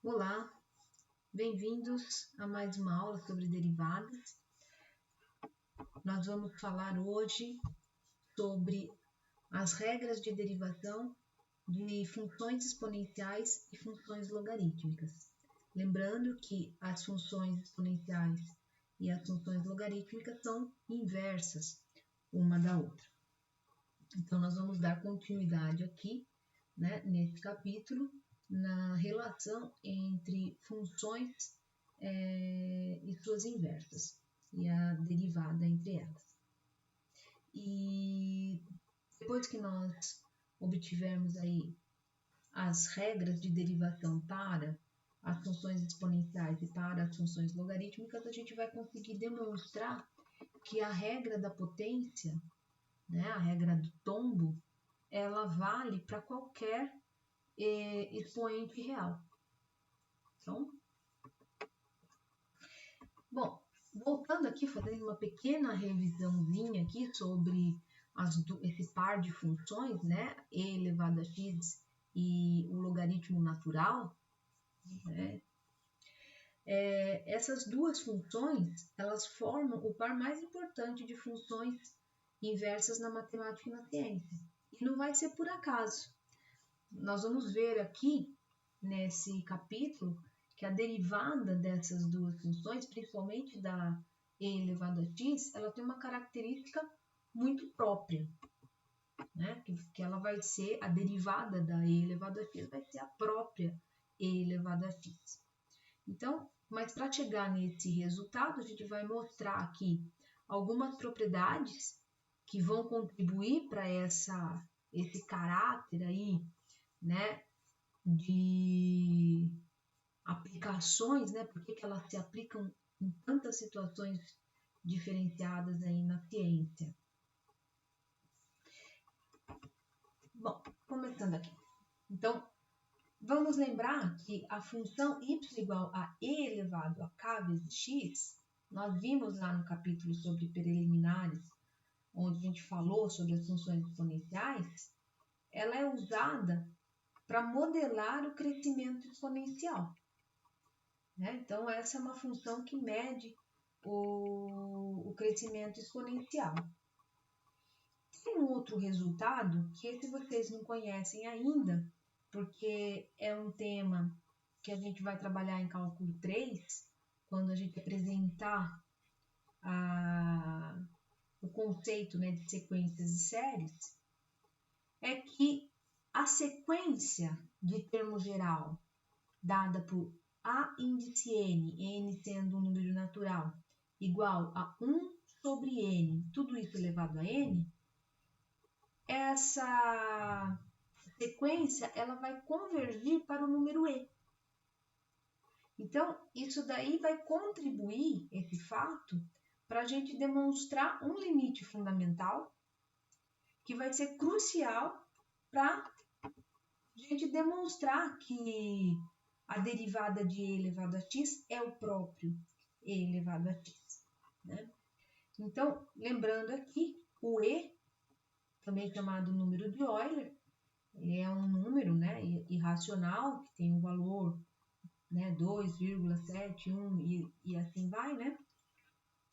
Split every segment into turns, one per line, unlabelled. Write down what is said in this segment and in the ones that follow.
Olá, bem-vindos a mais uma aula sobre derivadas. Nós vamos falar hoje sobre as regras de derivação de funções exponenciais e funções logarítmicas. Lembrando que as funções exponenciais e as funções logarítmicas são inversas uma da outra. Então, nós vamos dar continuidade aqui, nesse capítulo, na relação entre funções e suas inversas e a derivada entre elas. E depois que nós obtivermos aí as regras de derivação para as funções exponenciais e para as funções logarítmicas, a gente vai conseguir demonstrar que a regra da potência, a regra do tombo, ela vale para qualquer expoente real. Então, bom, voltando aqui, fazendo uma pequena revisãozinha aqui sobre esse par de funções, e elevado a x e o logaritmo natural, essas duas funções, elas formam o par mais importante de funções inversas na matemática e na ciência. E não vai ser por acaso. Nós vamos ver aqui, nesse capítulo, que a derivada dessas duas funções, principalmente da e elevado a x, ela tem uma característica muito própria, que ela vai ser, a derivada da e elevado a x vai ser a própria e elevado a x. Então, mas para chegar nesse resultado, a gente vai mostrar aqui algumas propriedades que vão contribuir para esse caráter aí, de aplicações, por que elas se aplicam em tantas situações diferenciadas aí na ciência. Bom, começando aqui. Então, vamos lembrar que a função y igual a e elevado a k vezes x, nós vimos lá no capítulo sobre preliminares, onde a gente falou sobre as funções exponenciais, ela é usada para modelar o crescimento exponencial. Então, essa é uma função que mede o crescimento exponencial. Tem um outro resultado que esse vocês não conhecem ainda, porque é um tema que a gente vai trabalhar em cálculo 3, quando a gente apresentar o conceito de sequências e séries, é que a sequência de termo geral dada por A índice n, n sendo um número natural, igual a 1 sobre n, tudo isso elevado a n, essa sequência ela vai convergir para o número e. Então, isso daí vai contribuir, esse fato, para a gente demonstrar um limite fundamental que vai ser crucial para a gente demonstrar que a derivada de e elevado a x é o próprio e elevado a x. Então, lembrando aqui, o e, também chamado número de Euler, ele é um número irracional, que tem um valor 2,71 e assim vai,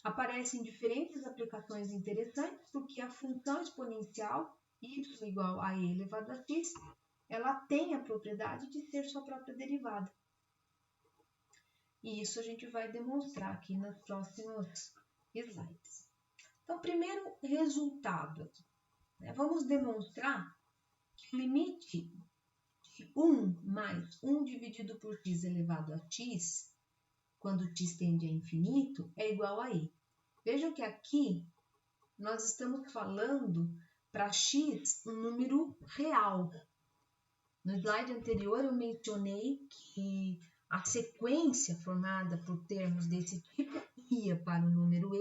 Aparece em diferentes aplicações interessantes, porque a função exponencial y igual a e elevado a x, ela tem a propriedade de ser sua própria derivada. E isso a gente vai demonstrar aqui nos próximos slides. Então, primeiro resultado. Vamos demonstrar que o limite de 1 mais 1 dividido por x elevado a x, quando x tende a infinito, é igual a e. Vejam que aqui nós estamos falando para x um número real. No slide anterior eu mencionei que a sequência formada por termos desse tipo ia para o número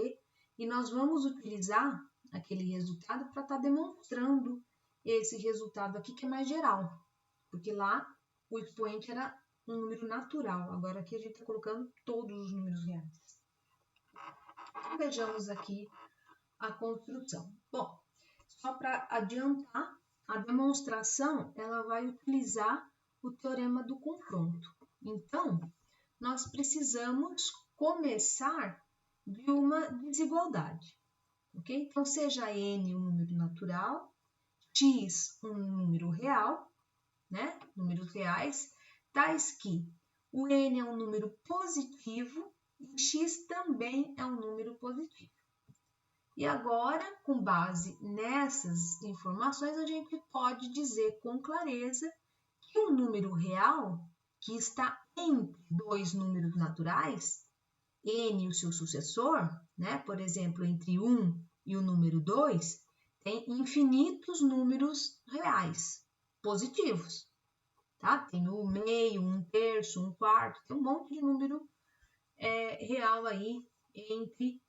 e nós vamos utilizar aquele resultado para estar demonstrando esse resultado aqui que é mais geral, porque lá o expoente era um número natural, agora aqui a gente está colocando todos os números reais. Então, vejamos aqui a construção. Bom, só para adiantar, a demonstração ela vai utilizar o teorema do confronto. Então, nós precisamos começar de uma desigualdade, ok? Então, seja n um número natural, x um número real, né? Números reais, tais que o n é um número positivo e x também é um número positivo. E agora, com base nessas informações, a gente pode dizer com clareza que um número real que está entre dois números naturais, n e o seu sucessor, né? Por exemplo, entre 1 e o número 2, tem infinitos números reais positivos, tá? Tem o meio, 1/3, 1/4, tem um monte de número real aí entre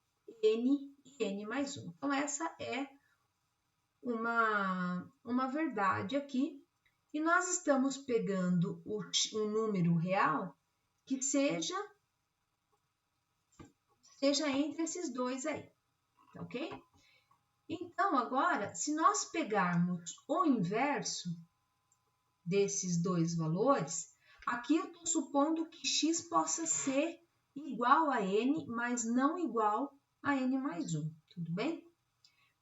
n e n mais 1. Então, essa é uma verdade aqui, e nós estamos pegando um número real que seja entre esses dois aí, tá ok? Então, agora, se nós pegarmos o inverso desses dois valores, aqui eu estou supondo que x possa ser igual a n, mas não igual a n mais 1, tudo bem?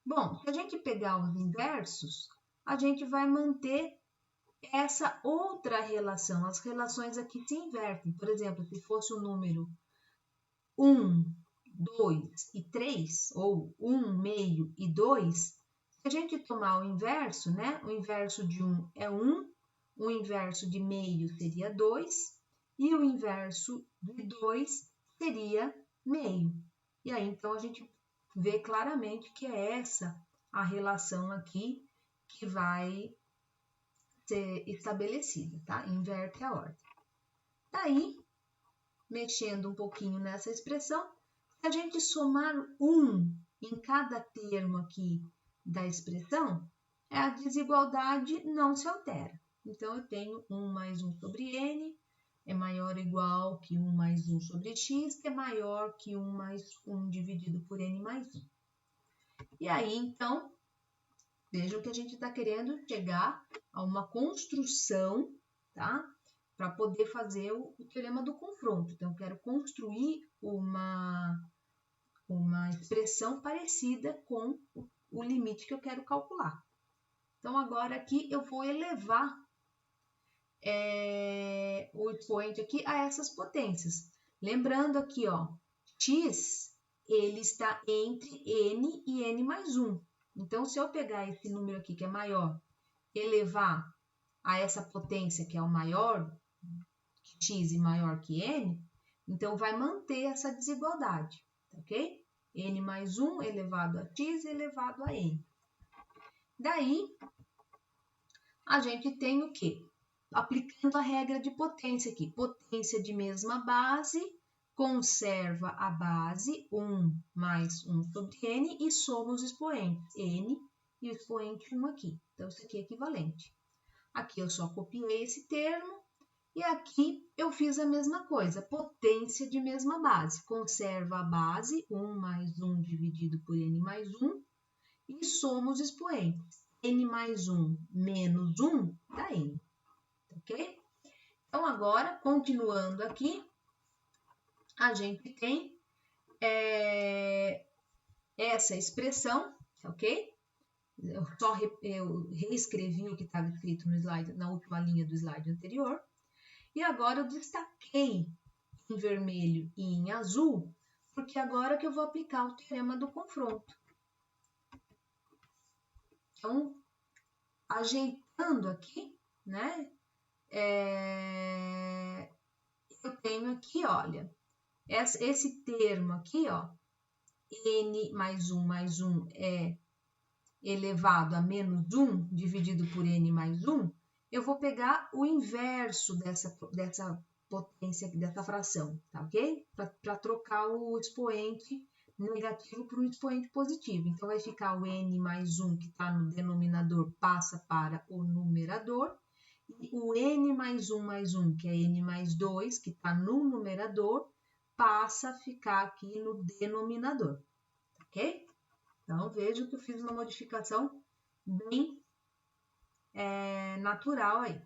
Bom, se a gente pegar os inversos, a gente vai manter essa outra relação. As relações aqui se invertem. Por exemplo, se fosse o número 1, 2 e 3, ou 1, meio e 2, se a gente tomar o inverso, né? O inverso de 1 é 1, o inverso de meio seria 2, e o inverso de 2 seria meio. E aí, então, a gente vê claramente que é essa a relação aqui que vai ser estabelecida, tá? Inverte a ordem. Daí, mexendo um pouquinho nessa expressão, se a gente somar 1 em cada termo aqui da expressão, a desigualdade não se altera. Então, eu tenho 1 mais 1 sobre n é maior ou igual que 1 mais 1 sobre x, que é maior que 1 mais 1 dividido por n mais 1. E aí, então, vejam que a gente está querendo chegar a uma construção, tá? Para poder fazer o teorema do confronto. Então, eu quero construir uma expressão parecida com o limite que eu quero calcular. Então, agora aqui eu vou elevar o expoente aqui a essas potências. Lembrando aqui, ó, x, ele está entre n e n mais 1. Então, se eu pegar esse número aqui que é maior, elevar a essa potência que é o maior que x e maior que n, então vai manter essa desigualdade, ok? N mais 1 elevado a x elevado a n. Daí, a gente tem o quê? Aplicando a regra de potência aqui. Potência de mesma base, conserva a base 1 mais 1 sobre n e soma os expoentes, n e o expoente 1 aqui. Então, isso aqui é equivalente. Aqui eu só copiei esse termo e aqui eu fiz a mesma coisa. Potência de mesma base, conserva a base 1 mais 1 dividido por n mais 1 e soma os expoentes. N mais 1 menos 1 dá n, ok? Então, agora, continuando aqui, a gente tem essa expressão, ok? Eu reescrevi o que estava escrito no slide, na última linha do slide anterior. E agora eu destaquei em vermelho e em azul, porque agora que eu vou aplicar o teorema do confronto. Então, ajeitando aqui, né? Eu tenho aqui, olha, esse termo aqui, ó, n mais 1 é elevado a menos 1 dividido por n mais 1, eu vou pegar o inverso dessa potência, dessa fração, tá ok? Para trocar o expoente negativo por um expoente positivo. Então, vai ficar o n mais 1 que está no denominador passa para o numerador, e o n mais 1, que é n mais 2, que está no numerador, passa a ficar aqui no denominador, ok? Então, vejo que eu fiz uma modificação bem natural aí.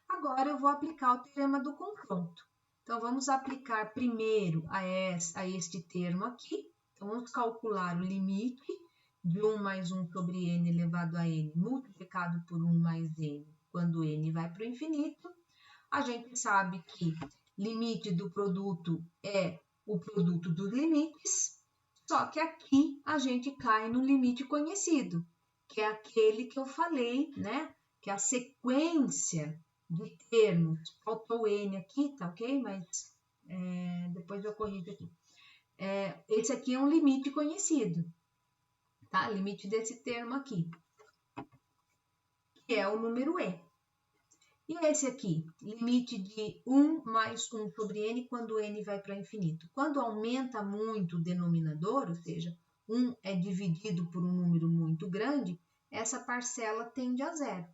Agora, eu vou aplicar o teorema do confronto. Então, vamos aplicar primeiro a este termo aqui. Então, vamos calcular o limite de 1 mais 1 sobre n elevado a n multiplicado por 1 mais n, quando n vai para o infinito. A gente sabe que limite do produto é o produto dos limites, só que aqui a gente cai no limite conhecido, que é aquele que eu falei, né? Que é a sequência de termos. Faltou n aqui, tá ok? Mas depois eu corrijo aqui. Esse aqui é um limite conhecido, tá? Limite desse termo aqui, que é o número e. E esse aqui, limite de 1 mais 1 sobre n quando n vai para infinito. Quando aumenta muito o denominador, ou seja, 1 é dividido por um número muito grande, essa parcela tende a zero.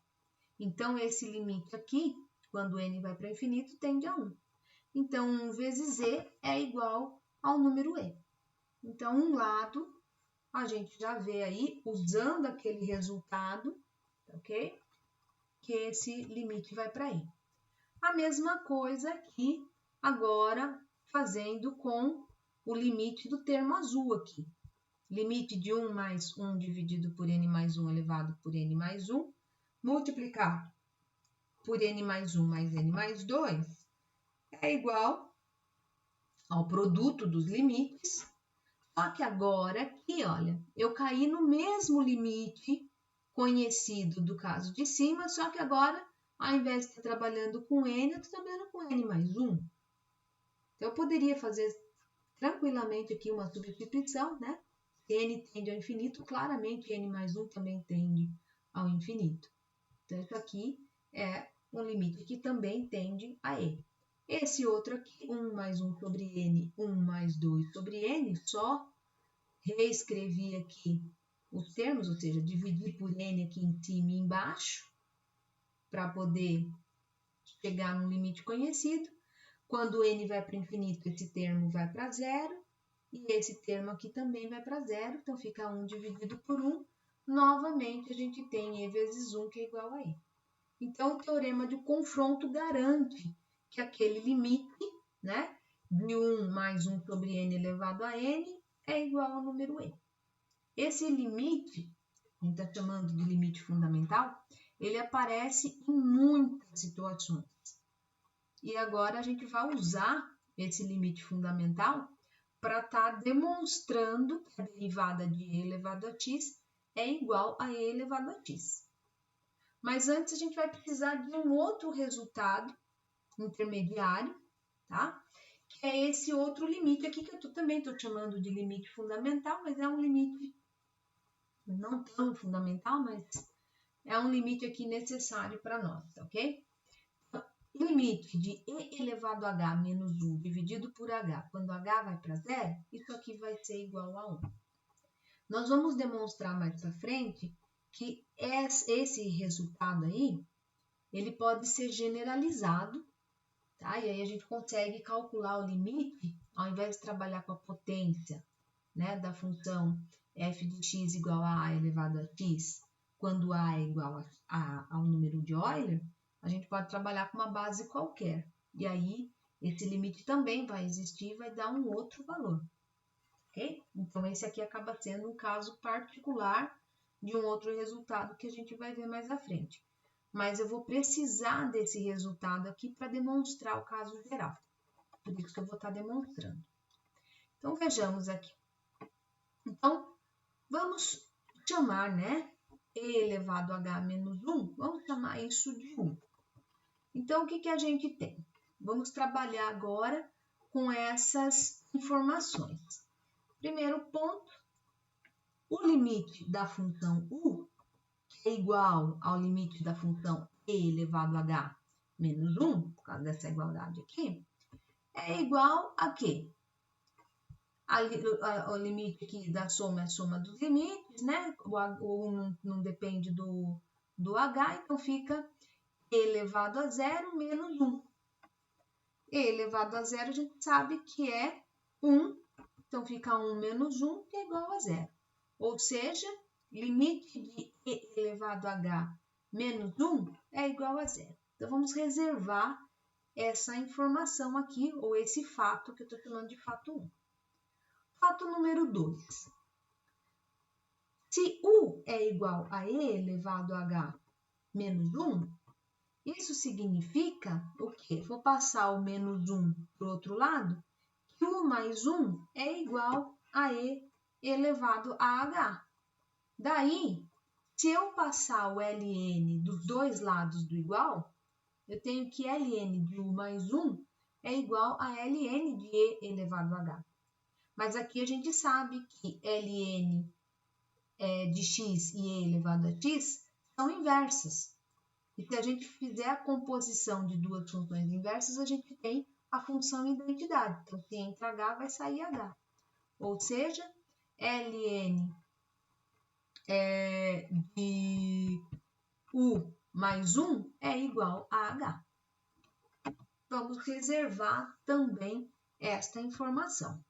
Então, esse limite aqui, quando n vai para infinito, tende a 1. Então, 1 vezes e é igual ao número e. Então, um lado, a gente já vê aí, usando aquele resultado, ok? Que esse limite vai para e. A mesma coisa aqui, agora, fazendo com o limite do termo azul aqui. Limite de 1 mais 1 dividido por n mais 1 elevado por n mais 1, multiplicado por n mais 1 mais n mais 2, é igual ao produto dos limites. Só que agora aqui, olha, eu caí no mesmo limite conhecido do caso de cima, só que agora, ao invés de estar trabalhando com n, eu estou trabalhando com n mais 1. Então, eu poderia fazer tranquilamente aqui uma substituição, né? Se n tende ao infinito, claramente n mais 1 também tende ao infinito. Então, isso aqui é um limite que também tende a e. Esse outro aqui, 1 mais 1 sobre n, 1 mais 2 sobre n, só reescrevi aqui os termos, ou seja, dividi por n aqui em cima e embaixo, para poder chegar num limite conhecido. Quando n vai para o infinito, esse termo vai para zero, e esse termo aqui também vai para zero, então fica 1 dividido por 1. Novamente, a gente tem e vezes 1, que é igual a e. Então, o teorema de confronto garante que aquele limite, né, de 1 mais 1 sobre n elevado a n é igual ao número e. Esse limite, a gente está chamando de limite fundamental, ele aparece em muitas situações. E agora a gente vai usar esse limite fundamental para estar demonstrando que a derivada de e elevado a x é igual a e elevado a x. Mas antes a gente vai precisar de um outro resultado intermediário, tá? Que é esse outro limite aqui, que eu também estou chamando de limite fundamental, mas é um limite não tão fundamental, mas é um limite aqui necessário para nós, ok? Então, limite de e elevado a h menos 1 dividido por h, quando h vai para zero, isso aqui vai ser igual a 1. Nós vamos demonstrar mais para frente que esse resultado aí, ele pode ser generalizado, tá? E aí a gente consegue calcular o limite, ao invés de trabalhar com a potência, né, da função f de x igual a a elevado a x, quando a é igual ao número de Euler, a gente pode trabalhar com uma base qualquer. E aí, esse limite também vai existir e vai dar um outro valor. Ok? Então, esse aqui acaba sendo um caso particular de um outro resultado que a gente vai ver mais à frente. Mas eu vou precisar desse resultado aqui para demonstrar o caso geral. Por isso que eu vou estar demonstrando. Então, vejamos aqui. Então, vamos chamar, né, e elevado a h menos 1, vamos chamar isso de 1. Então, o que a gente tem? Vamos trabalhar agora com essas informações. Primeiro ponto, o limite da função u, que é igual ao limite da função e elevado a h menos 1, por causa dessa igualdade aqui, é igual a quê? O limite aqui da soma é a soma dos limites, né? O 1 não depende do h, então fica e elevado a 0 menos 1. E elevado a 0 a gente sabe que é 1, então fica 1 menos 1, que é igual a 0. Ou seja, limite de e elevado a h menos 1 é igual a 0. Então, vamos reservar essa informação aqui, ou esse fato que eu estou chamando de fato 1. Fato número 2. Se U é igual a E elevado a H menos 1, isso significa o quê? Vou passar o menos 1 para o outro lado, que U mais 1 é igual a E elevado a H. Daí, se eu passar o ln dos dois lados do igual, eu tenho que ln de U mais 1 é igual a ln de E elevado a H. Mas aqui a gente sabe que ln de x e E elevado a x são inversas. E se a gente fizer a composição de duas funções inversas, a gente tem a função identidade. Então, se entra H, vai sair H. Ou seja, ln de U mais 1 é igual a H. Vamos reservar também esta informação.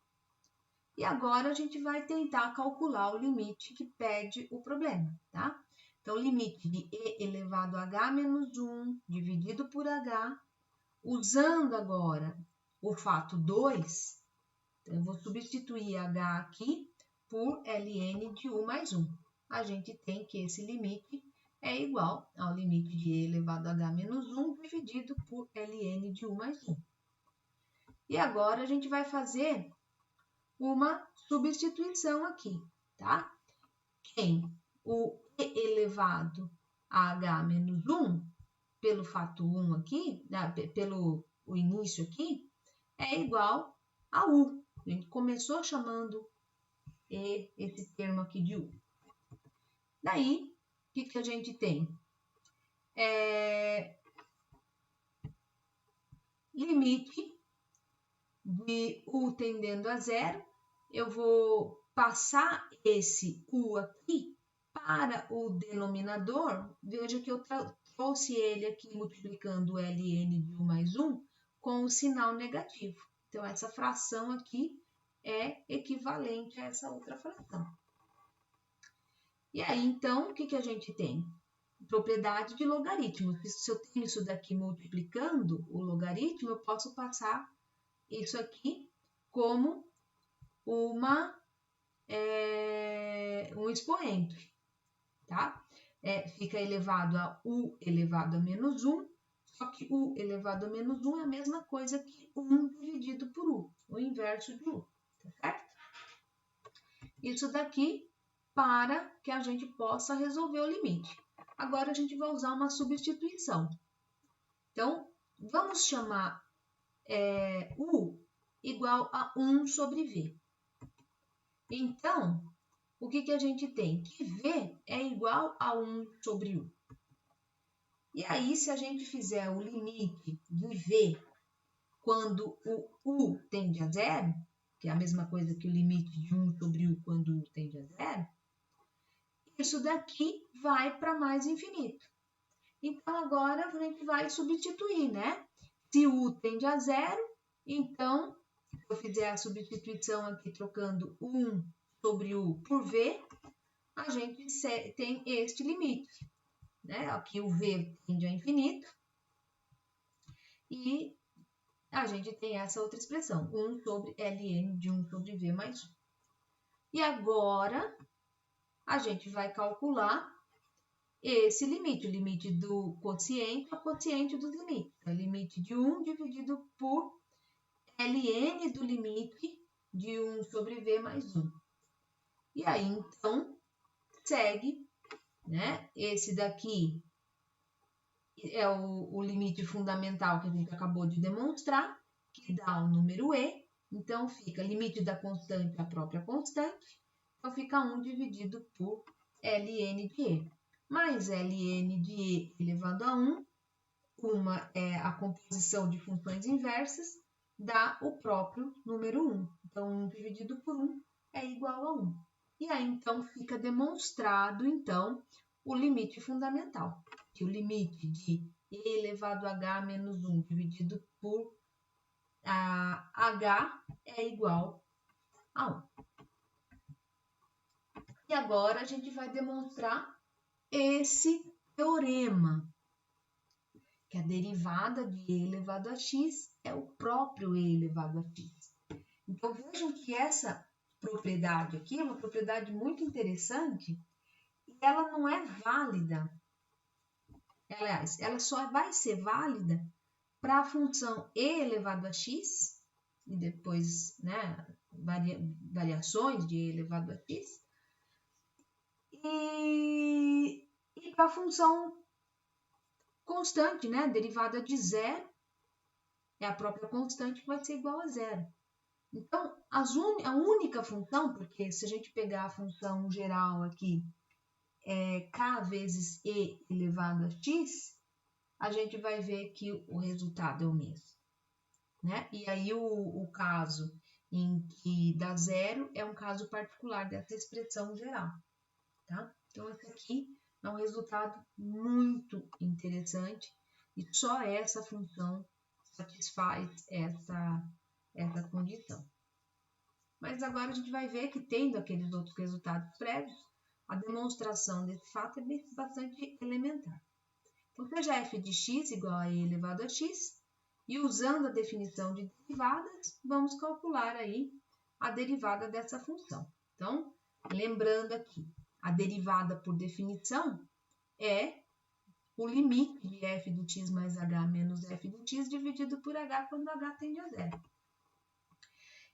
E agora a gente vai tentar calcular o limite que pede o problema, tá? Então, limite de E elevado a H menos 1 dividido por H, usando agora o fato 2, então eu vou substituir H aqui por ln de U mais 1. A gente tem que esse limite é igual ao limite de E elevado a H menos 1 dividido por ln de U mais 1. E agora a gente vai fazer uma substituição aqui, tá? O E elevado a H menos 1, pelo fato 1 aqui, pelo o início aqui, é igual a U. A gente começou chamando esse termo aqui de U. Daí, o que a gente tem? Limite de U tendendo a zero, eu vou passar esse U aqui para o denominador. Veja que eu trouxe ele aqui multiplicando ln de U mais 1 com o sinal negativo. Então, essa fração aqui é equivalente a essa outra fração. E aí, então, o que a gente tem? Propriedade de logaritmo. Se eu tenho isso daqui multiplicando o logaritmo, eu posso passar isso aqui como um expoente, tá? Fica elevado a U elevado a menos 1, só que U elevado a menos 1 é a mesma coisa que 1 dividido por U, o inverso de U, tá certo? Isso daqui para que a gente possa resolver o limite. Agora, a gente vai usar uma substituição. Então, vamos chamar U igual a 1 sobre V. Então, o que a gente tem? Que V é igual a 1 sobre U. E aí, se a gente fizer o limite de V quando o U tende a zero, que é a mesma coisa que o limite de 1 sobre U quando U tende a zero, isso daqui vai para mais infinito. Então, agora a gente vai substituir, né? Se U tende a zero, então, se eu fizer a substituição aqui trocando 1 sobre U por V, a gente tem este limite, né? Aqui o V tende a infinito e a gente tem essa outra expressão, 1 sobre ln de 1 sobre V mais 1. E agora, a gente vai calcular esse limite, o limite do quociente ao quociente dos limites. É o limite de 1 dividido por ln do limite de 1 sobre V mais 1. E aí, então, segue, né? Esse daqui é o limite fundamental que a gente acabou de demonstrar, que dá o número E. Então, fica limite da constante a própria constante. Então, fica 1 dividido por ln de E. Mais ln de E elevado a 1, uma é a composição de funções inversas, dá o próprio número 1. Então, 1 dividido por 1 é igual a 1. E aí, então, fica demonstrado, então, o limite fundamental, que o limite de E elevado a H menos 1 dividido por H é igual a 1. E agora, a gente vai demonstrar esse teorema. que a derivada de e elevado a x é o próprio e elevado a x. Então, vejam que essa propriedade aqui é uma propriedade muito interessante e ela não é válida. Aliás, ela só vai ser válida para a função e elevado a x, e depois, né, variações de e elevado a x, e para a função constante, né, derivada de zero, é a própria constante que vai ser igual a zero. Então, a única função, porque se a gente pegar a função geral aqui, k vezes e elevado a x, a gente vai ver que o resultado é o mesmo, né? E aí o caso em que dá zero é um caso particular dessa expressão geral, tá? Então, esse aqui é um resultado muito interessante e só essa função satisfaz essa condição. Mas agora a gente vai ver que, tendo aqueles outros resultados prévios, a demonstração desse fato é bastante elementar. Então, seja f de x igual a e elevado a x, e usando a definição de derivadas, vamos calcular aí a derivada dessa função. Então, lembrando aqui, a derivada por definição é o limite de f do x mais h menos f do x dividido por h quando h tende a zero.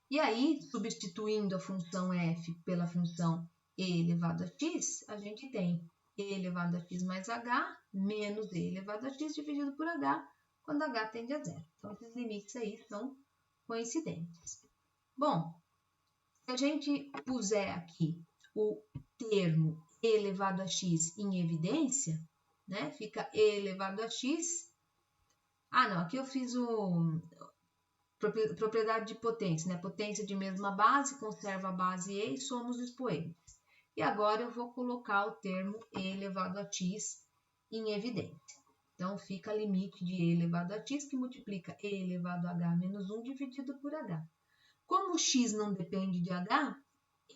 E aí, substituindo a função f pela função e elevado a x, a gente tem e elevado a x mais h menos e elevado a x dividido por h quando h tende a zero. Então, esses limites aí são coincidentes. Bom, se a gente puser aqui o termo e elevado a x em evidência, né, fica e elevado a x. Ah, não, aqui eu fiz propriedade de potência, né? Potência de mesma base, conserva a base E e somos expoentes. E agora eu vou colocar o termo E elevado a x em evidência. Então, fica limite de E elevado a x, que multiplica E elevado a h menos 1 dividido por h. Como x não depende de h,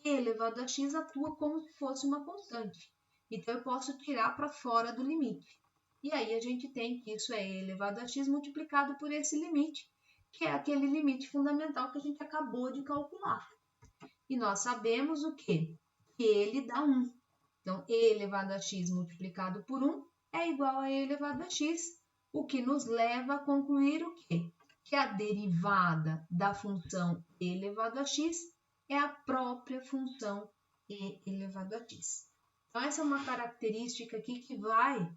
E elevado a x atua como se fosse uma constante. Então, eu posso tirar para fora do limite. E aí, a gente tem que isso é E elevado a x multiplicado por esse limite, que é aquele limite fundamental que a gente acabou de calcular. E nós sabemos o quê? Que ele dá 1. Então, E elevado a x multiplicado por 1 é igual a E elevado a x, o que nos leva a concluir o quê? Que a derivada da função E elevado a x é a própria função E elevado a x. Então, essa é uma característica aqui que vai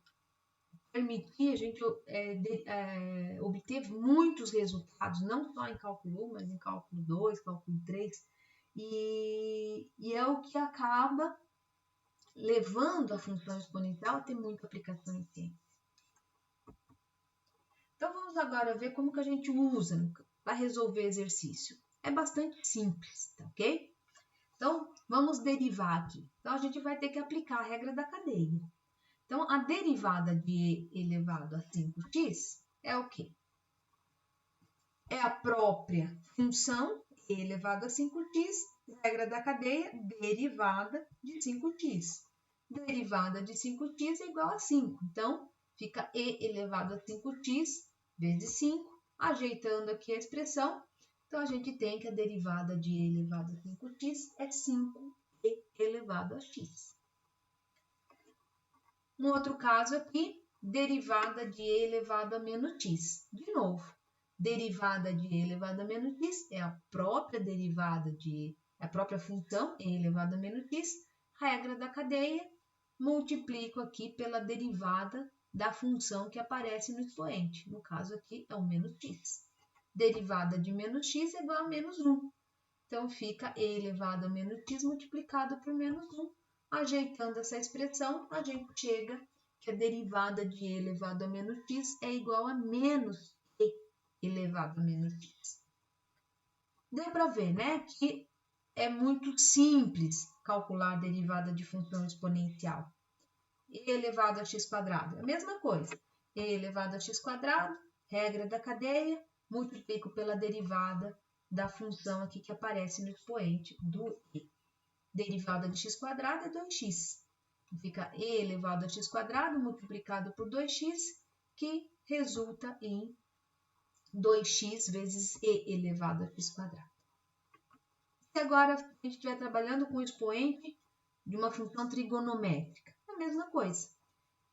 permitir a gente obter muitos resultados, não só em cálculo 1, mas em cálculo 2, cálculo 3, e é o que acaba levando a função exponencial a ter muita aplicação em ciência. Então, vamos agora ver como que a gente usa para resolver exercício. É bastante simples, tá ok? Então, vamos derivar aqui. Então, a gente vai ter que aplicar a regra da cadeia. Então, a derivada de e elevado a 5x é o quê? É a própria função e elevado a 5x, regra da cadeia, derivada de 5x. Derivada de 5x é igual a 5. Então, fica e elevado a 5x vezes 5, ajeitando aqui a expressão. Então, a gente tem que a derivada de e elevado a 5x é 5e elevado a x. Um outro caso aqui, derivada de e elevado a menos x. De novo, derivada de e elevado a menos x é a própria a própria função e elevado a menos x, regra da cadeia, multiplico aqui pela derivada da função que aparece no expoente. No caso aqui é o menos x. Derivada de menos x é igual a menos 1. Então, fica e elevado a menos x multiplicado por menos 1. Ajeitando essa expressão, a gente chega que a derivada de e elevado a menos x é igual a menos e elevado a menos x. Deu para ver, né, que é muito simples calcular a derivada de função exponencial. E elevado a x quadrado, é a mesma coisa. E elevado a x quadrado, regra da cadeia, multiplico pela derivada da função aqui que aparece no expoente do e. Derivada de x quadrado é 2x. Fica e elevado a x quadrado multiplicado por 2x, que resulta em 2x vezes e elevado a x². Se agora a gente estiver trabalhando com o expoente de uma função trigonométrica, a mesma coisa.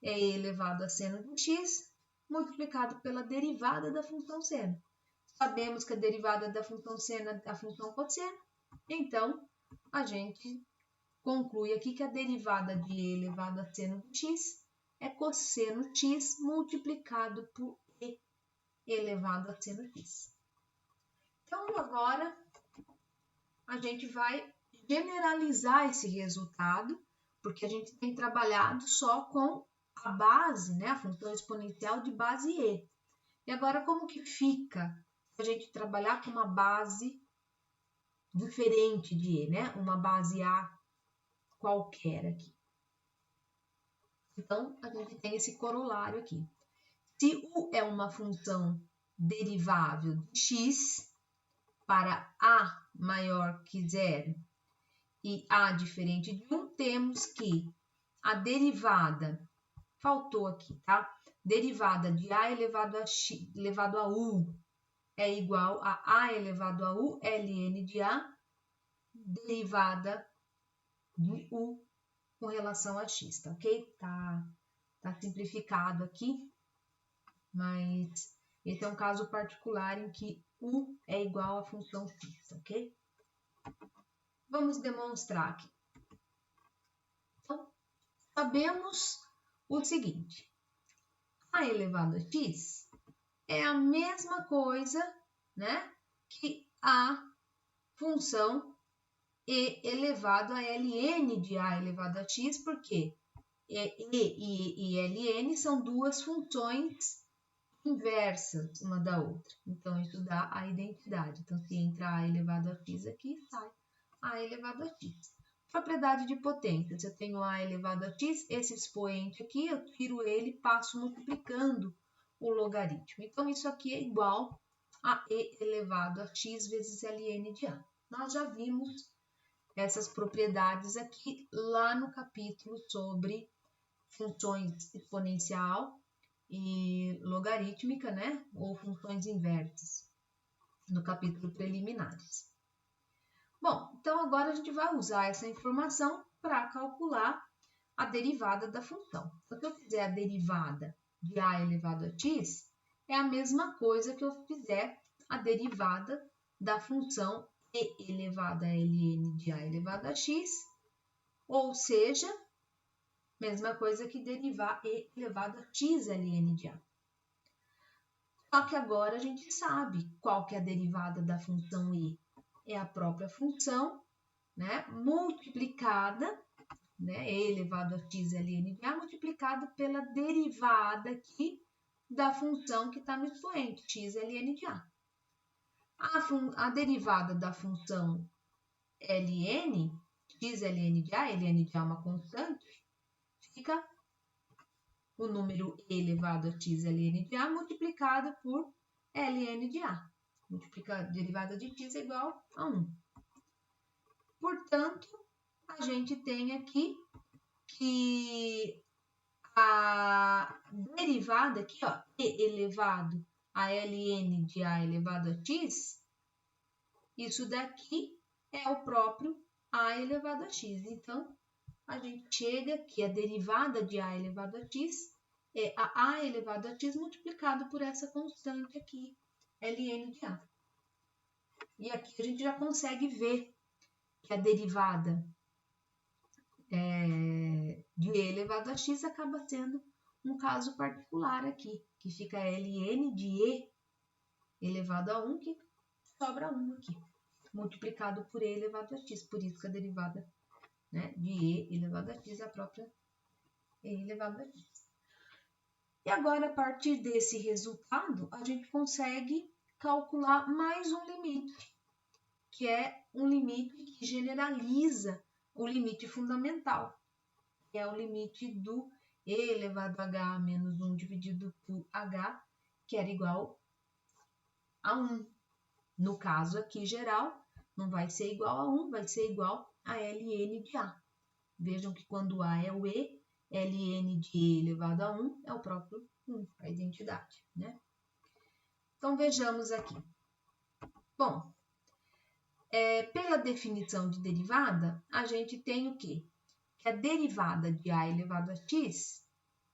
É e elevado a seno de x multiplicado pela derivada da função seno. Sabemos que a derivada da função seno é a função cosseno, então a gente conclui aqui que a derivada de e elevado a seno de x é cosseno x multiplicado por e elevado a seno x. Então, agora a gente vai generalizar esse resultado, porque a gente tem trabalhado só com a base, né, a função exponencial de base e. E agora, como que fica se a gente trabalhar com uma base diferente de e, né? Uma base a qualquer aqui. Então, a gente tem esse corolário aqui. Se u é uma função derivável de x para a maior que zero e a diferente de 1, temos que a derivada, faltou aqui, tá? Derivada de a elevado a x elevado a u é igual a elevado a u ln de a derivada de u com relação a x, tá ok? Tá simplificado aqui, mas esse é um caso particular em que u é igual à função x, ok? Vamos demonstrar aqui. Então, sabemos o seguinte: a elevado a x é a mesma coisa, né, que a função e elevado a ln de a elevado a x, porque e ln são duas funções inversas uma da outra. Então, isso dá a identidade. Então, se entra a elevado a x aqui, sai a elevado a x. Propriedade de potência. Se eu tenho a elevado a x, esse expoente aqui, eu tiro ele e passo multiplicando o logaritmo. Então, isso aqui é igual a e elevado a x vezes ln de a. Nós já vimos essas propriedades aqui lá no capítulo sobre funções exponencial e logarítmica, né? Ou funções inversas, no capítulo preliminares. Bom, então agora a gente vai usar essa informação para calcular a derivada da função. Então, se eu fizer a derivada de a elevado a x, é a mesma coisa que eu fizer a derivada da função e elevado a ln de a elevado a x, ou seja, mesma coisa que derivar e elevado a x ln de a. Só que agora a gente sabe qual que é a derivada da função e. É a própria função, né, multiplicada, né, e elevado a x ln de a, multiplicado pela derivada aqui da função que está no expoente, x ln de a. A derivada da função ln, x ln de a é uma constante, fica o número e elevado a x ln de a multiplicado por ln de a. Multiplicar a derivada de x é igual a 1. Portanto, a gente tem aqui que a derivada aqui, ó, e elevado a ln de a elevado a x, isso daqui é o próprio a elevado a x. Então, a gente chega que a derivada de a elevado a x é a elevado a x multiplicado por essa constante aqui, ln de a. E aqui a gente já consegue ver que a derivada de e elevado a x acaba sendo um caso particular aqui, que fica ln de e elevado a 1, que sobra 1 aqui, multiplicado por e elevado a x. Por isso que a derivada, né, de e elevado a x é a própria e elevado a x. E agora, a partir desse resultado, a gente consegue calcular mais um limite, que é um limite que generaliza o limite fundamental, que é o limite do e elevado a h menos 1 dividido por h, que era igual a 1. No caso aqui geral, não vai ser igual a 1, vai ser igual a ln de a. Vejam que quando a é o e, ln de e elevado a 1 é o próprio 1, a identidade, né? Então, vejamos aqui. Bom, pela definição de derivada, a gente tem o quê? Que a derivada de a elevado a x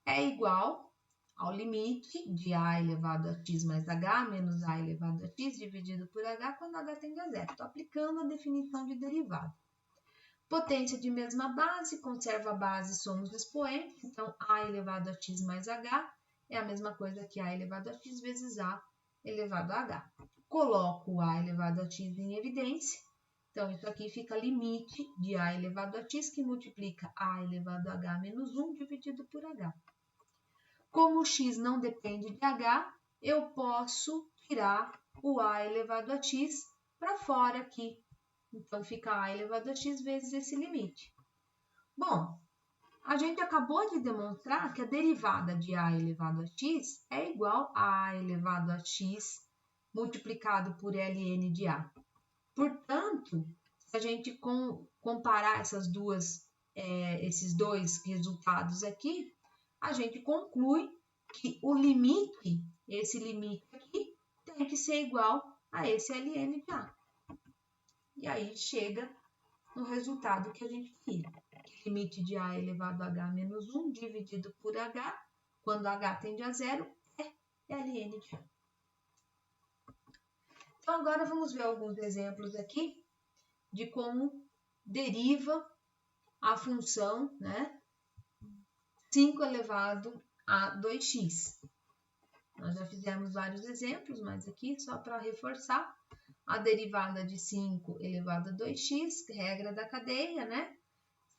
é igual ao limite de a elevado a x mais h menos a elevado a x dividido por h quando h tende a zero. Estou aplicando a definição de derivada. Potência de mesma base, conserva a base, somos expoentes, então a elevado a x mais h é a mesma coisa que a elevado a x vezes a elevado a h. Coloco a elevado a x em evidência, então isso aqui fica limite de a elevado a x que multiplica a elevado a h menos 1 dividido por h. Como o x não depende de h, eu posso tirar o a elevado a x para fora aqui. Então, fica a elevado a x vezes esse limite. Bom, a gente acabou de demonstrar que a derivada de a elevado a x é igual a a elevado a x multiplicado por ln de a. Portanto, se a gente comparar esses dois resultados aqui, a gente conclui que o limite, esse limite aqui, tem que ser igual a esse ln de a. E aí chega no resultado que a gente queria. Limite de a elevado a h menos 1 dividido por h, quando h tende a zero, é ln de a. Então, agora vamos ver alguns exemplos aqui de como deriva a função, né, 5 elevado a 2x. Nós já fizemos vários exemplos, mas aqui só para reforçar, a derivada de 5 elevado a 2x, regra da cadeia, né?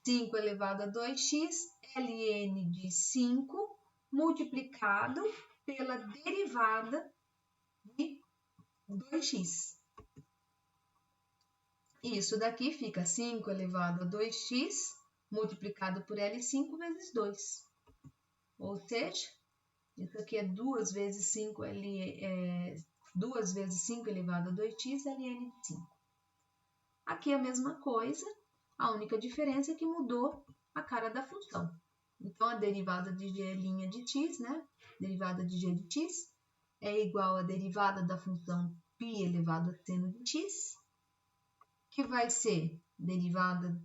5 elevado a 2x, ln de 5 multiplicado pela derivada de 2x. Isso daqui fica 5 elevado a 2x multiplicado por L5 vezes 2. Ou seja, isso aqui é 2 vezes 5 elevado a 2x, ln de 5. Aqui é a mesma coisa, a única diferença é que mudou a cara da função. Então, a derivada de g' de x, né? Derivada de g de x é igual à derivada da função π elevado a seno de x, que vai ser derivada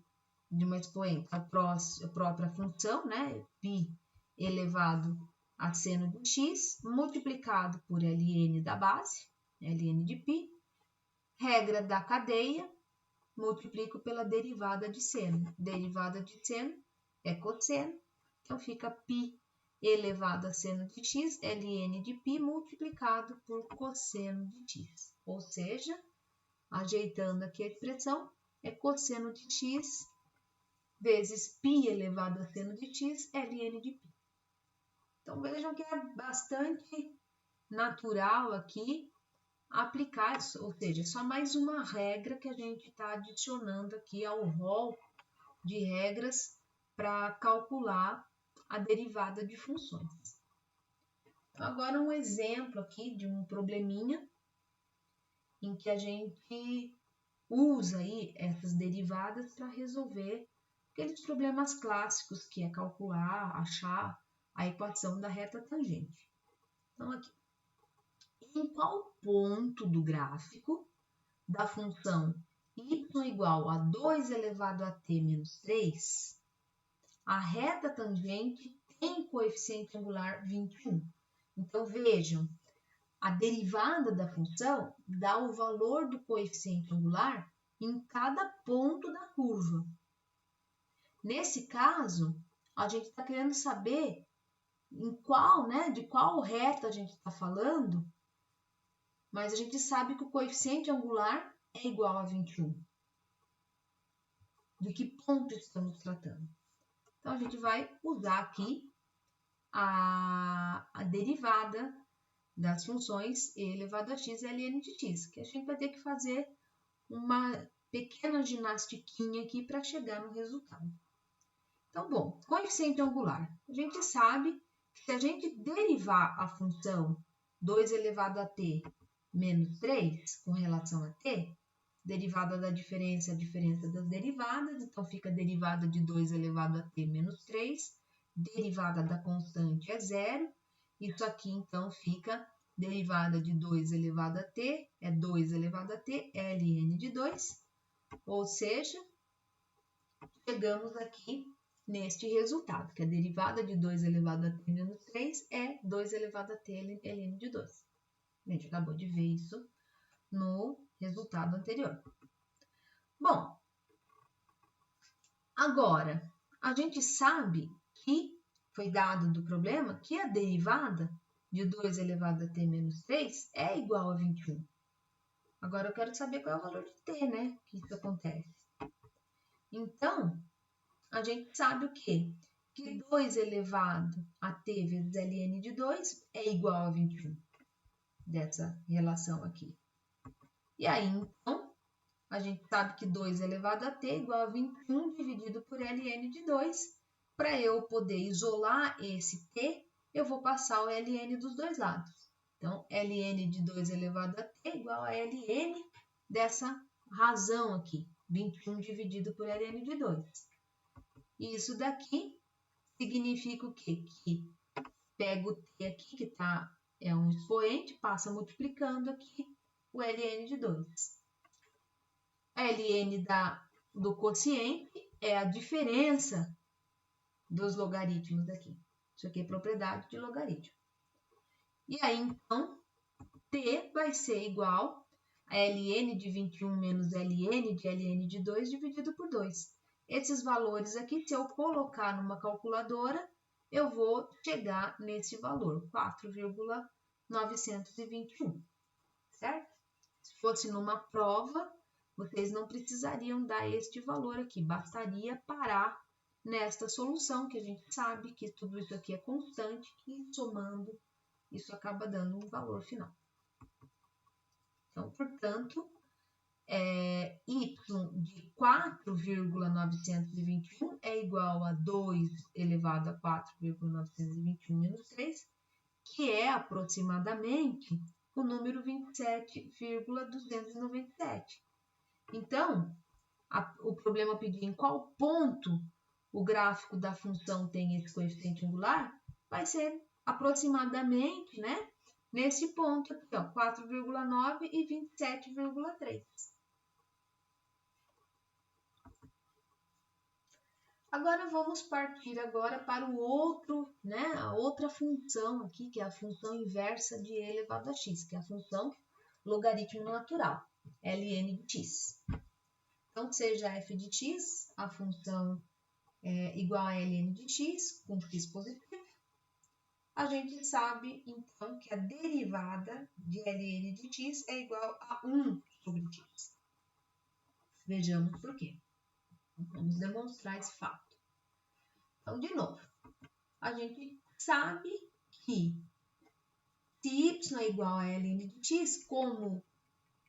de uma expoente, a própria função, né? π elevado a seno de x, multiplicado por ln da base, ln de π, regra da cadeia, multiplico pela derivada de seno. Derivada de seno é cosseno, então fica π elevado a seno de x, ln de π multiplicado por cosseno de x. Ou seja, ajeitando aqui a expressão, é cosseno de x vezes π elevado a seno de x, ln de π. Então, vejam que é bastante natural aqui aplicar, ou seja, só mais uma regra que a gente está adicionando aqui ao rol de regras para calcular a derivada de funções. Então, agora um exemplo aqui de um probleminha em que a gente usa aí essas derivadas para resolver aqueles problemas clássicos que é calcular, achar a equação da reta tangente. Então, aqui, em qual ponto do gráfico da função y igual a 2 elevado a t menos 3, a reta tangente tem coeficiente angular 21? Então, vejam, a derivada da função dá o valor do coeficiente angular em cada ponto da curva. Nesse caso, a gente está querendo saber de qual reta a gente está falando, mas a gente sabe que o coeficiente angular é igual a 21. De que ponto estamos tratando? Então, a gente vai usar aqui a derivada das funções e elevado a x ln de x, que a gente vai ter que fazer uma pequena ginastiquinha aqui para chegar no resultado. Então, bom, coeficiente angular. A gente sabe que se a gente derivar a função 2 elevado a t menos 3 com relação a t, derivada da diferença é a diferença das derivadas, então fica a derivada de 2 elevado a t menos 3, derivada da constante é zero, Isso aqui, então, fica derivada de 2 elevado a t, é 2 elevado a t, ln de 2, ou seja, chegamos aqui neste resultado, que a derivada de 2 elevado a t menos 3 é 2 elevado a t ln de 2. A gente acabou de ver isso no resultado anterior. Bom, agora, a gente sabe que foi dado do problema que a derivada de 2 elevado a t menos 3 é igual a 21. Agora eu quero saber qual é o valor de t, né? Que isso acontece. Então, a gente sabe o quê? Que 2 elevado a t vezes ln de 2 é igual a 21. Dessa relação aqui. E aí, então, a gente sabe que 2 elevado a t é igual a 21 dividido por ln de 2. Para eu poder isolar esse t, eu vou passar o ln dos dois lados. Então, ln de 2 elevado a t é igual a ln dessa razão aqui, 21 dividido por ln de 2. E isso daqui significa o quê? Que pego o t aqui, que é um expoente, passa multiplicando aqui o ln de 2. A ln do quociente é a diferença dos logaritmos aqui. Isso aqui é propriedade de logaritmo. E aí, então, t vai ser igual a ln de 21 menos ln de 2 dividido por 2. Esses valores aqui, se eu colocar numa calculadora, eu vou chegar nesse valor, 4,921, certo? Se fosse numa prova, vocês não precisariam dar este valor aqui, bastaria parar nesta solução, que a gente sabe que tudo isso aqui é constante, e somando, isso acaba dando um valor final. Então, portanto, y de 4,921 é igual a 2 elevado a 4,921 menos 3, que é aproximadamente o número 27,297. Então, o problema pediu em qual ponto o gráfico da função tem esse coeficiente angular, vai ser aproximadamente, né, nesse ponto aqui, ó, 4,9 e 27,3. Agora vamos partir agora para o outro, né, a outra função aqui, que é a função inversa de e elevado a x, que é a função logaritmo natural, ln de x. Então, seja f de x, a função igual a ln de x, com x positivo, a gente sabe, então, que a derivada de ln de x é igual a 1 sobre x. Vejamos por quê. Vamos demonstrar esse fato. Então, de novo, a gente sabe que se y é igual a ln de x, como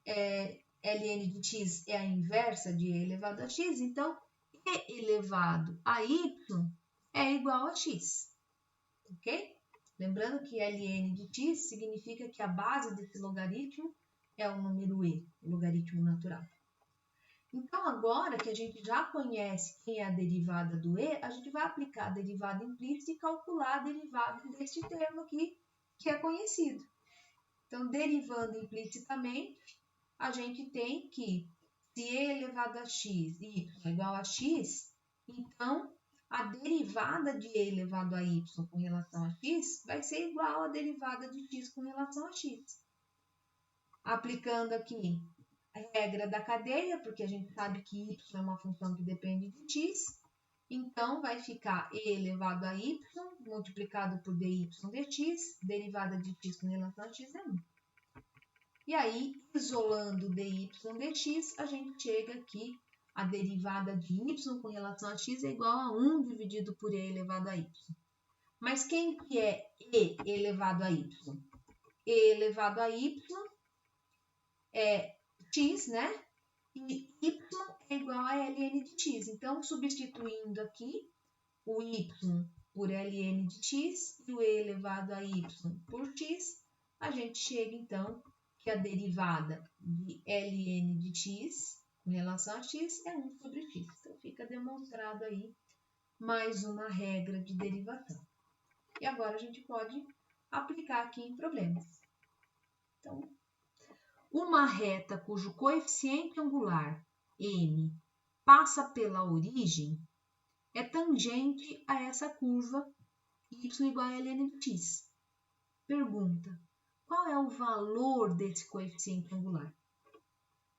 ln de x é a inversa de e elevado a x, então e elevado a y é igual a x, ok? Lembrando que ln de x significa que a base desse logaritmo é o número e, o logaritmo natural. Então, agora que a gente já conhece quem é a derivada do e, a gente vai aplicar a derivada implícita e calcular a derivada deste termo aqui, que é conhecido. Então, derivando implicitamente, a gente tem que se e elevado a x e y é igual a x, então a derivada de e elevado a y com relação a x vai ser igual à derivada de x com relação a x. Aplicando aqui a regra da cadeia, porque a gente sabe que y é uma função que depende de x, então vai ficar e elevado a y multiplicado por dy dx, derivada de x com relação a x é 1. E aí, isolando dy dx, a gente chega aqui, a derivada de y com relação a x é igual a 1 dividido por e elevado a y. Mas quem que é e elevado a y? E elevado a y é x, né? E y é igual a ln de x. Então, substituindo aqui o y por ln de x e o e elevado a y por x, a gente chega, então, que a derivada de ln de x em relação a x é 1 sobre x. Então, fica demonstrado aí mais uma regra de derivação. E agora a gente pode aplicar aqui em problemas. Então, uma reta cujo coeficiente angular m passa pela origem é tangente a essa curva y igual a ln de x. Pergunta: qual é o valor desse coeficiente angular?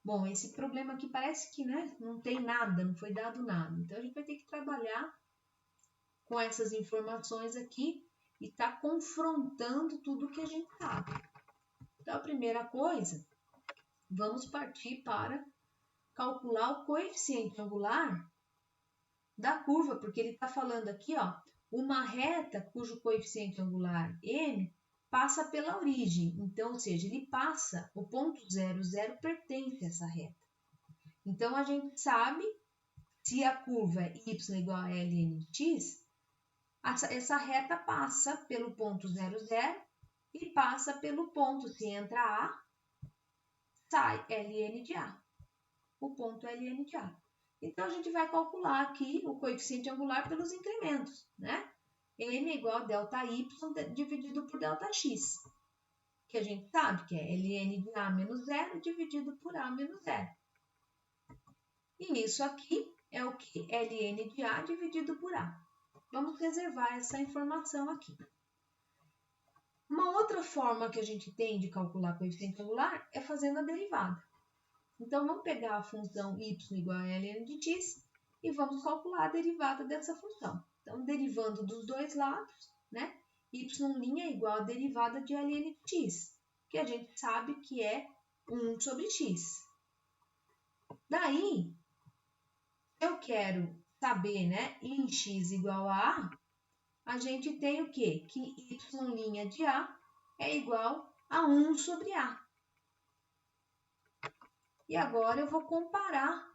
Bom, esse problema aqui parece que, né, não tem nada, não foi dado nada. Então, a gente vai ter que trabalhar com essas informações aqui e tá confrontando tudo que a gente sabe. Então, a primeira coisa, vamos partir para calcular o coeficiente angular da curva, porque ele está falando aqui, ó, uma reta cujo coeficiente angular m passa pela origem. Então, ou seja, ele passa, o ponto 0, 0 pertence a essa reta. Então, a gente sabe, se a curva é y igual a ln de x, essa reta passa pelo ponto 0, 0 e passa pelo ponto, se entra A, sai ln de A, o ponto ln de A. Então, a gente vai calcular aqui o coeficiente angular pelos incrementos, né? M é igual a ΔY dividido por ΔX, que a gente sabe que é ln de A menos 0 dividido por A menos 0. E isso aqui é o que? ln de A dividido por A. Vamos reservar essa informação aqui. Uma outra forma que a gente tem de calcular coeficiente angular é fazendo a derivada. Então, vamos pegar a função y igual a ln de x e vamos calcular a derivada dessa função. Então, derivando dos dois lados, né? Y' é igual a derivada de ln de x, que a gente sabe que é 1 sobre x. Daí, eu quero saber, né, em x igual a a gente tem o quê? Que y' de A é igual a 1 sobre A. E agora eu vou comparar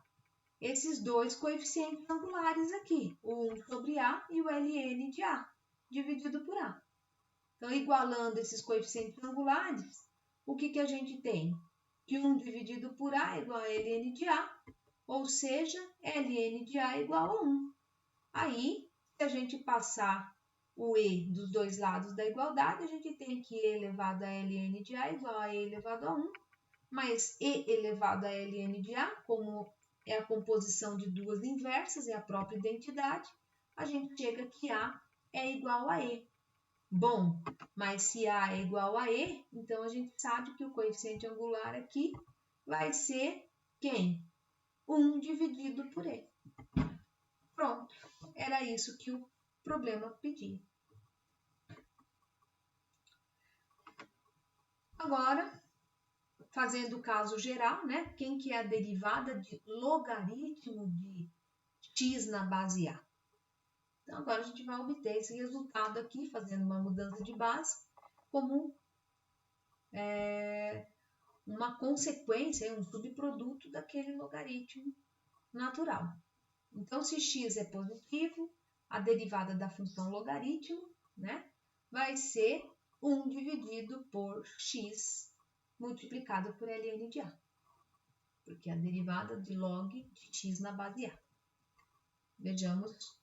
esses dois coeficientes angulares aqui, o 1 sobre A e o ln de A, dividido por A. Então, igualando esses coeficientes angulares, o que a gente tem? Que 1 dividido por A é igual a ln de A, ou seja, ln de A é igual a 1. Aí, se a gente passar o e dos dois lados da igualdade, a gente tem que e elevado a ln de A igual a e elevado a 1, mais e elevado a ln de A, como é a composição de duas inversas, é a própria identidade, a gente chega que A é igual a E. Bom, mas se A é igual a E, então a gente sabe que o coeficiente angular aqui vai ser quem? 1 dividido por E. Pronto, era isso que o problema pedia. Agora, fazendo o caso geral, né? Quem que é a derivada de logaritmo de x na base A? Então, agora a gente vai obter esse resultado aqui, fazendo uma mudança de base, como uma consequência, um subproduto daquele logaritmo natural. Então, se x é positivo, a derivada da função logaritmo, né, vai ser 1 dividido por x multiplicado por ln de A, porque é a derivada de log de x na base A. Vejamos,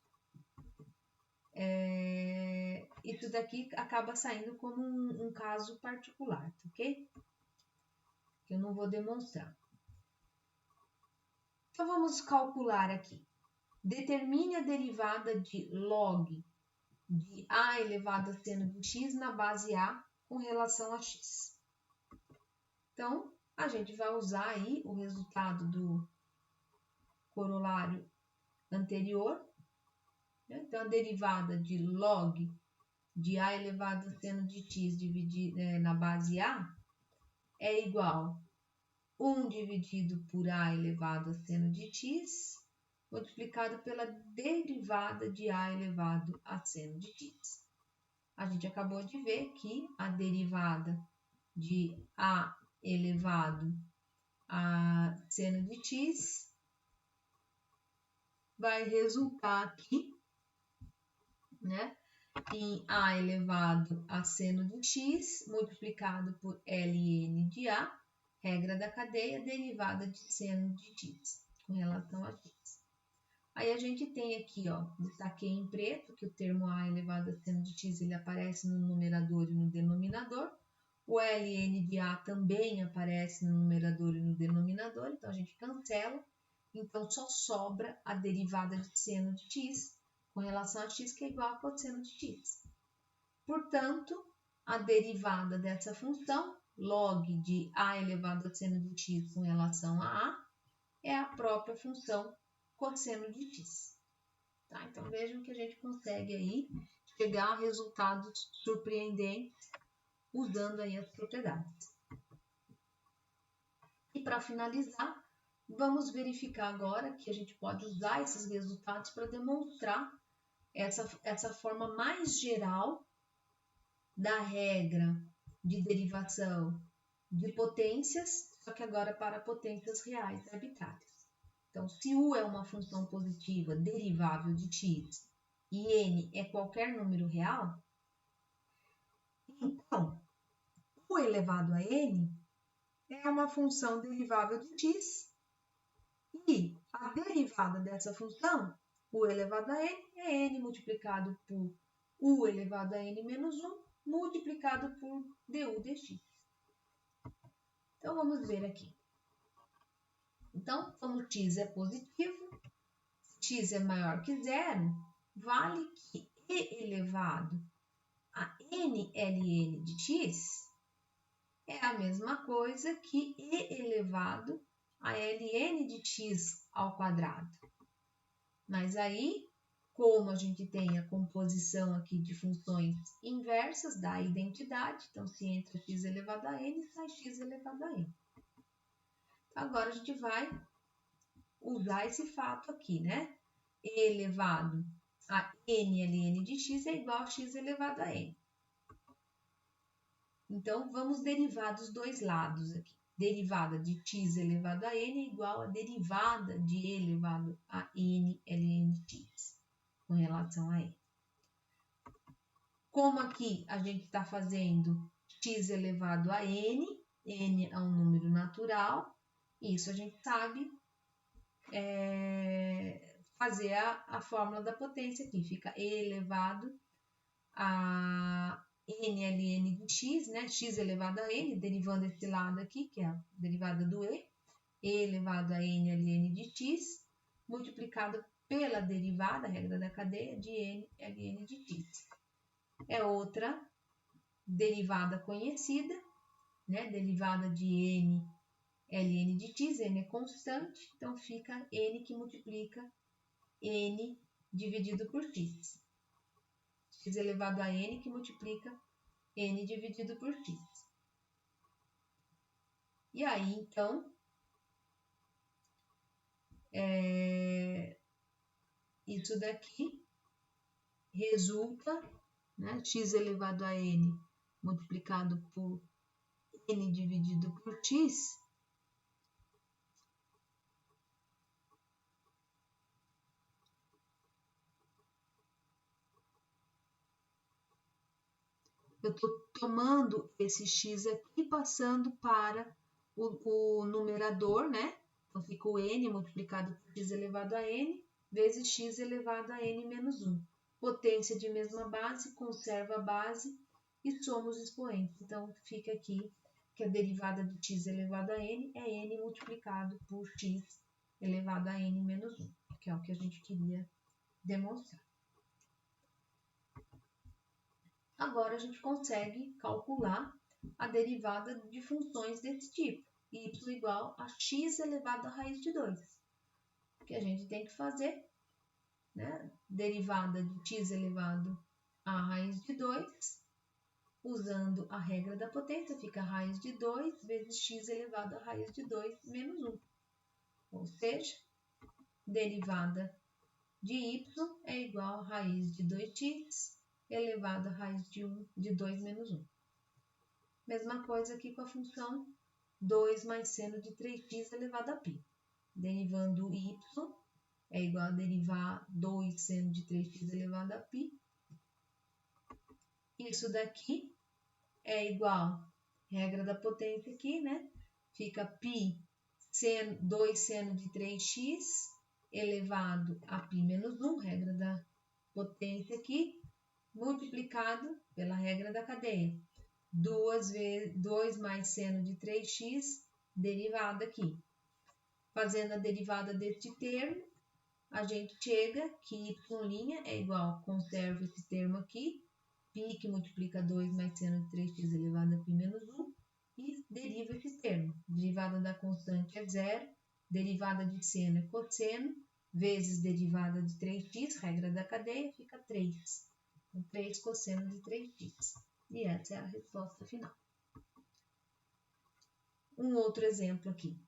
isso daqui acaba saindo como um caso particular, ok? Que eu não vou demonstrar. Então, vamos calcular aqui. Determine a derivada de log de A elevado a seno de x na base A com relação a x. Então, a gente vai usar aí o resultado do corolário anterior. Então, a derivada de log de A elevado a seno de x na base A é igual a 1 dividido por A elevado a seno de x multiplicado pela derivada de A elevado a seno de x. A gente acabou de ver que a derivada de A elevado a seno de x vai resultar aqui, né, em A elevado a seno de x multiplicado por ln de A, regra da cadeia, derivada de seno de x com relação a x. Aí a gente tem aqui, ó, destaquei em preto que o termo a elevado a seno de x ele aparece no numerador e no denominador. O ln de a também aparece no numerador e no denominador, então a gente cancela. Então só sobra a derivada de seno de x com relação a x, que é igual a cosseno de x. Portanto, a derivada dessa função, log de a elevado a seno de x com relação a é a própria função cosseno de x. Tá? Então, vejam que a gente consegue aí chegar a resultados surpreendentes usando aí as propriedades. E para finalizar, vamos verificar agora que a gente pode usar esses resultados para demonstrar essa forma mais geral da regra de derivação de potências, só que agora para potências reais arbitrárias. Então, se U é uma função positiva derivável de x e n é qualquer número real, então, U elevado a n é uma função derivável de x e a derivada dessa função, U elevado a n, é n multiplicado por U elevado a n menos 1 multiplicado por du dx. Então, vamos ver aqui. Então, como x é positivo, x é maior que zero, vale que e elevado a n ln de x é a mesma coisa que e elevado a ln de x ao quadrado. Mas aí, como a gente tem a composição aqui de funções inversas da identidade, então se entra x elevado a n, sai x elevado a n. Agora a gente vai usar esse fato aqui, né? E elevado a n ln de x é igual a x elevado a n. Então, vamos derivar dos dois lados aqui. Derivada de x elevado a n é igual a derivada de e elevado a n ln de x com relação a n. Como aqui a gente está fazendo x elevado a n é um número natural, isso a gente sabe fazer a fórmula da potência aqui. Fica e elevado a n ln de x, né? X elevado a n, derivando esse lado aqui, que é a derivada do e elevado a n ln de x, multiplicado pela derivada, a regra da cadeia, de n ln de x. É outra derivada conhecida, né? Derivada de n ln de x, n é constante, então fica n que multiplica n dividido por x. X elevado a n que multiplica n dividido por x. E aí, então, isso daqui resulta, né, x elevado a n multiplicado por n dividido por x, eu estou tomando esse x aqui e passando para o numerador, né? Então, fica o n multiplicado por x elevado a n, vezes x elevado a n menos 1. Potência de mesma base, conserva a base e somos expoentes. Então, fica aqui que a derivada de x elevado a n é n multiplicado por x elevado a n menos 1, que é o que a gente queria demonstrar. Agora, a gente consegue calcular a derivada de funções desse tipo, y igual a x elevado à raiz de 2. O que a gente tem que fazer, né? Derivada de x elevado à raiz de 2, usando a regra da potência, fica a raiz de 2 vezes x elevado à raiz de 2 menos 1. Ou seja, derivada de y é igual a raiz de 2x elevado à raiz de 2 menos 1. Mesma coisa aqui com a função 2 mais seno de 3x elevado a π. Derivando y é igual a derivar 2 seno de 3x elevado a π. Isso daqui é igual, regra da potência aqui, né? Fica π 2 seno de 3x elevado a π menos 1, regra da potência aqui, multiplicado pela regra da cadeia. 2 mais seno de 3x, derivada aqui. Fazendo a derivada deste termo, a gente chega que y' é igual, conserva esse termo aqui, π que multiplica 2 mais seno de 3x elevado a π menos 1, e deriva esse termo. Derivada da constante é zero, derivada de seno é cosseno, vezes derivada de 3x, regra da cadeia, fica 3. Então, 3 cosseno de 3x. E essa é a resposta final. Um outro exemplo aqui.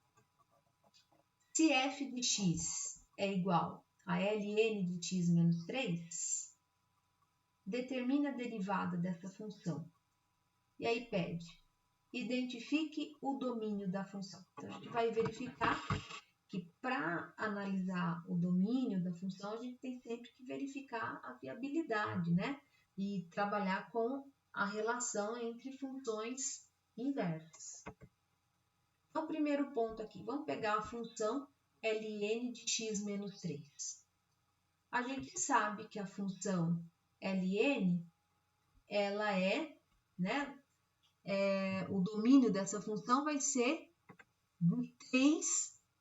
Se f de x é igual a ln de x menos 3, determina a derivada dessa função. E aí pede, identifique o domínio da função. Então, a gente vai verificar que para analisar o domínio da função, a gente tem sempre que verificar a viabilidade, né? E trabalhar com a relação entre funções inversas. Então, primeiro ponto aqui, vamos pegar a função ln de x menos 3. A gente sabe que a função ln, ela né, o domínio dessa função vai ser de 3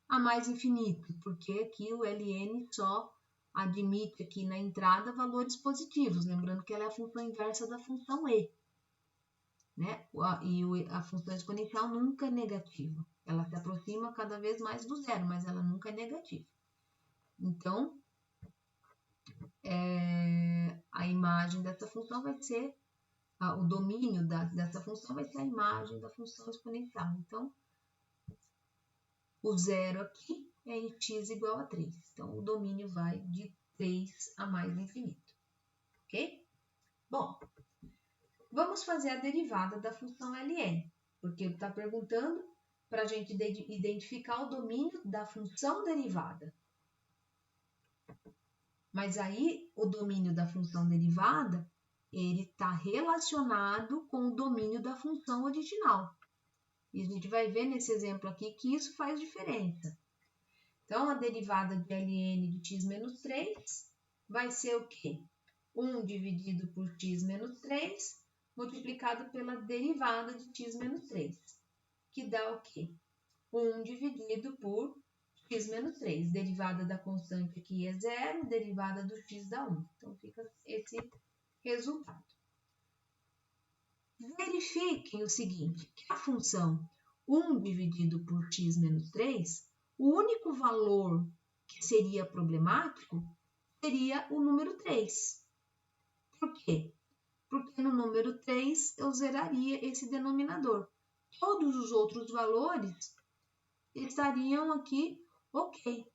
a mais infinito, porque aqui o ln só admite aqui na entrada valores positivos, lembrando que ela é a função inversa da função e. Né? E a função exponencial nunca é negativa. Ela se aproxima cada vez mais do zero, mas ela nunca é negativa. Então, a imagem dessa função vai ser, o domínio dessa função vai ser a imagem da função exponencial. Então, o zero aqui é em x igual a 3. Então, o domínio vai de 3 a mais infinito. Ok? Bom, vamos fazer a derivada da função ln, porque ele está perguntando para a gente identificar o domínio da função derivada. Mas aí, o domínio da função derivada, ele está relacionado com o domínio da função original. E a gente vai ver nesse exemplo aqui que isso faz diferença. Então, a derivada de ln de x menos 3 vai ser o quê? 1 dividido por x menos 3, multiplicado pela derivada de x menos 3, que dá o quê? 1 dividido por x menos 3. Derivada da constante aqui é zero, derivada do x dá 1. Então, fica esse resultado. Verifiquem o seguinte, que a função 1 dividido por x menos 3, o único valor que seria problemático seria o número 3. Por quê? Porque no número 3 eu zeraria esse denominador. Todos os outros valores estariam aqui ok.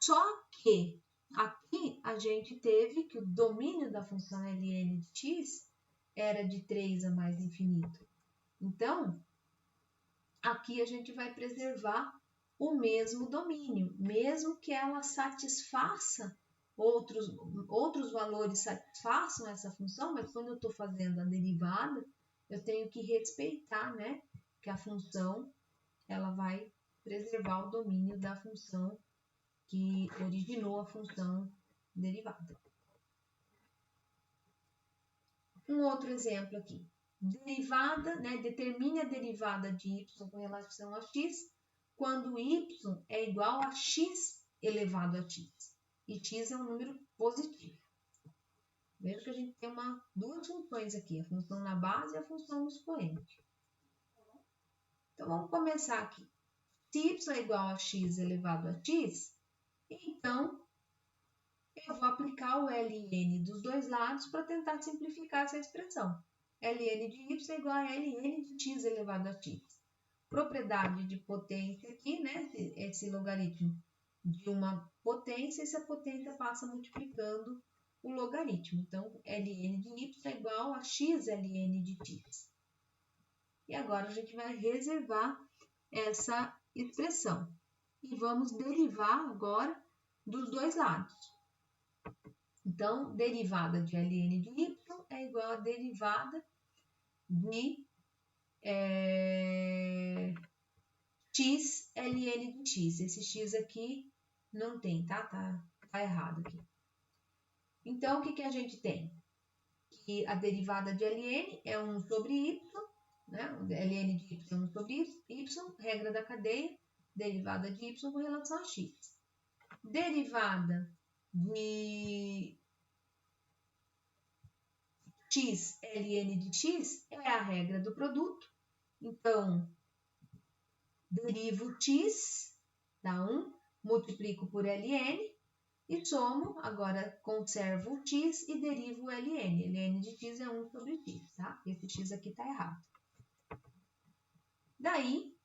Só que aqui a gente teve que o domínio da função ln de x era de 3 a mais infinito. Então, aqui a gente vai preservar o mesmo domínio, mesmo que ela satisfaça outros valores satisfaçam essa função, mas quando eu estou fazendo a derivada, eu tenho que respeitar, né, que a função ela vai preservar o domínio da função que originou a função derivada. Um outro exemplo aqui. Derivada, né, determine a derivada de y com relação a x quando y é igual a x elevado a x. E x é um número positivo. Veja que a gente tem duas funções aqui, a função na base e a função no expoente. Então, vamos começar aqui. Se y é igual a x elevado a x, então eu vou aplicar o ln dos dois lados para tentar simplificar essa expressão. ln de y é igual a ln de x elevado a x. Propriedade de potência aqui, né? Esse logaritmo de uma potência, essa potência passa multiplicando o logaritmo. Então, ln de y é igual a x ln de x. E agora a gente vai reservar essa expressão. E vamos derivar agora dos dois lados. Então, derivada de ln de y é igual a derivada de x ln de x. Esse x aqui Não tem, tá? Tá errado aqui. Então, o que a gente tem? Que a derivada de ln é 1 sobre y, né? ln de y é 1 sobre y, regra da cadeia, derivada de y com relação a x. Derivada de x, ln de x, é a regra do produto. Então, derivo x, dá 1, multiplico por ln e somo, agora conservo o x e derivo o ln. ln de x é 1 sobre x, tá? Esse x aqui tá errado. Daí,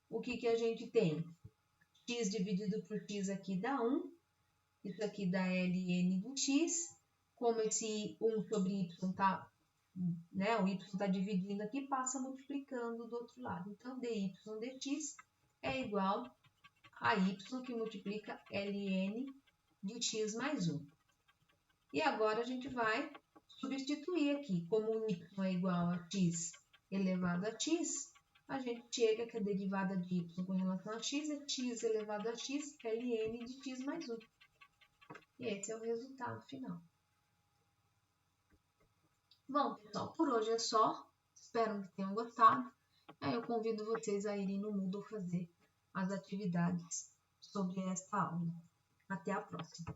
o que a gente tem? X dividido por x aqui dá 1. Isso aqui dá ln de x. Como esse 1 sobre y tá, né? O y está dividindo aqui, passa multiplicando do outro lado. Então, dy dx é igual a y que multiplica ln de x mais 1. E agora a gente vai substituir aqui. Como o y é igual a x elevado a x, a gente chega que a derivada de y com relação a x é x elevado a x ln de x mais 1. E esse é o resultado final. Bom, pessoal, por hoje é só. Espero que tenham gostado. Eu convido vocês a irem no Moodle fazer as atividades sobre esta aula. Até a próxima!